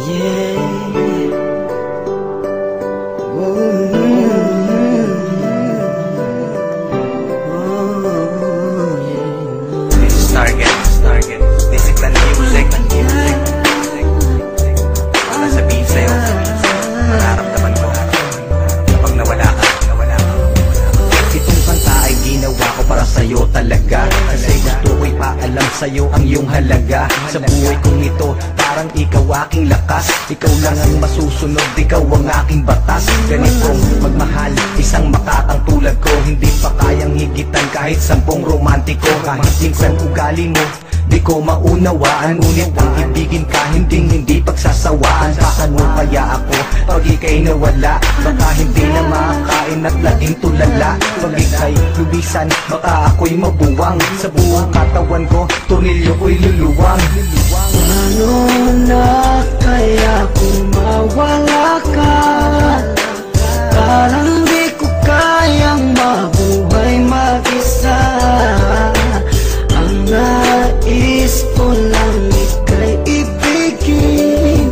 Yeah. This is Target. Discipline music. Wala sabihin sa'yo, mararamdaman ko kapag nawala ka. Itong kanta ay ginawa ko para sa'yo talaga, kasi gusto ko'y paalam sa'yo ang iyong halaga. Sa buhay kong ito, parang ikaw aking lakas. Ikaw lang ang masusunod, ikaw ang aking batas. Ganitong magmahal, isang makatang tulad ko, hindi pa kayang higitan kahit 10 romantiko. Kahit minsan ugali mo di ko maunawaan, ngunit ang ibigin ka hindi pagsasawaan. Paano kaya ako pag ika'y nawala? Baka hindi na makakain at laging tulala. Pag ika'y lubisan, baka ako'y mabuwang. Sa buong katawan ko, tornilyo ko'y luluwang. Paano na kaya kung mawala ka? Parang di ko kayang mabuhay mag-isa. Ang nais ko lang ika'y ibigin,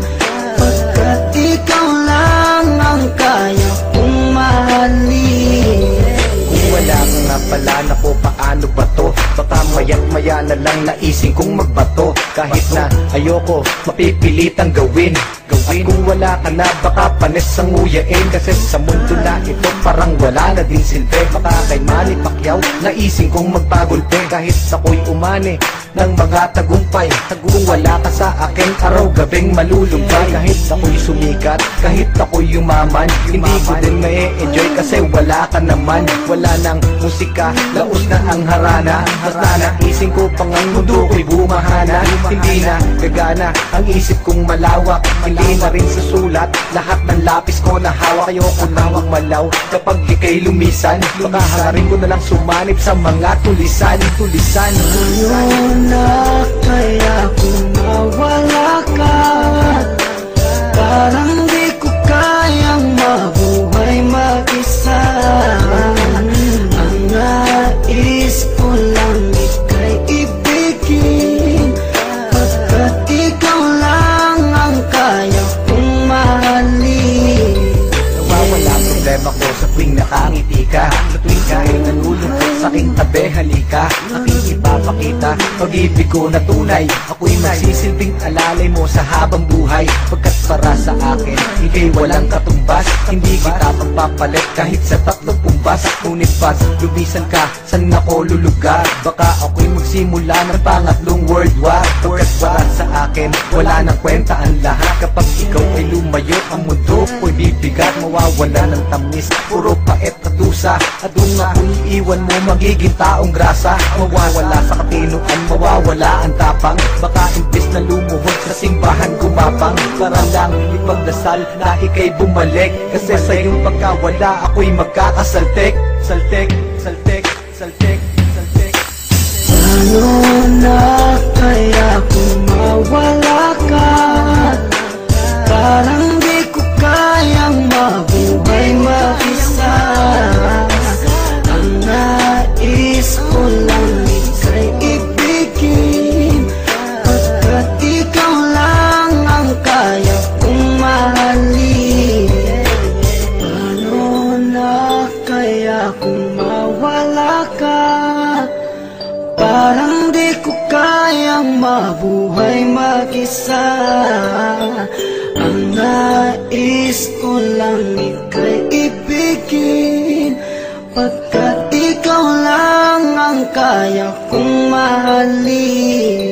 pagkat ikaw lang ang kaya kong mahalin. Kung wala ka nga pala, naku paano ba to? Baka maya't maya na lang naising kong magbato. Kahit na ayoko, mapipilitang gawin. At kung wala ka na, baka panis ang nguyain. Kasi sa mundo na ito, parang wala na din silbi. Baka kay Manny Pacquiao, naising kong magpagulpe. Kahit ako'y umani ng mga tagumpay, kung wala ka sa akin, araw-gabing malulumbay. Kahit ako'y sumikat, kahit ako'y yumaman, hindi ko din ma-enjoy kasi wala ka naman. Wala nang musika, laos na ang harana. Basta naising ko pang ang mundo ko'y bumahana. Hindi na gagana ang isip kong malawak, hindi na rin sa sulat lahat ng lapis ko na hawak. Ayoko nang malaw kapag ika'y lumisan, baka hangarin ko na lang sumanib sa mga tulisan. Paano na kaya kung mawala ka? Parang di ko kayang mabuhay mag-isa. Ang nais ko lang ika'y ibigin, pagkat ikaw lang ang kaya kong mahalin. Nawawala ang problema ko sa tuwing nakangiti ka, sa tuwing ka'y nalulungkot sa aking tabi, halika. Aking ipapakita pag-ibig ko na tunay. Ako'y magsisilbing alalay mo sa habang buhay, pagkat para sa akin ika'y walang katumbas. Hindi kita pagpapalit kahit sa 30 pumbas. Ngunit pas lubisan ka, saan ako lulugar? Baka ako'y magsimula ng pangatlong world war. Pagkat para sa akin wala nang kwenta ang lahat. Kapag ikaw ay lumayo, ang mundo ko'y bibigat. Mawawala ng tamis, puro pait at dusa. At kung ako'y iiwan mo, magiging taong grasa. Mawawala sa katinuan, mawawala ang tapang. Baka imbis na lumuhod sa simbahan gumapang, para lang ipagdasal na ika'y bumalik. Kasi sa iyong pagkawala, ako'y magkakasaltik. Saltik. Paano na kaya kung mawala ka? Parang di ko kayang mabuhay mag-isa. Ang nais ko lang ika'y ibigin, pagkat ikaw lang ang kaya kong mahalin. Paano na kaya kung mawala ka? Parang di ko kayang mabuhay mag-isa. Ang nais ko lang ika'y ibigin, pagkat ikaw lang ang kaya kong mahalin.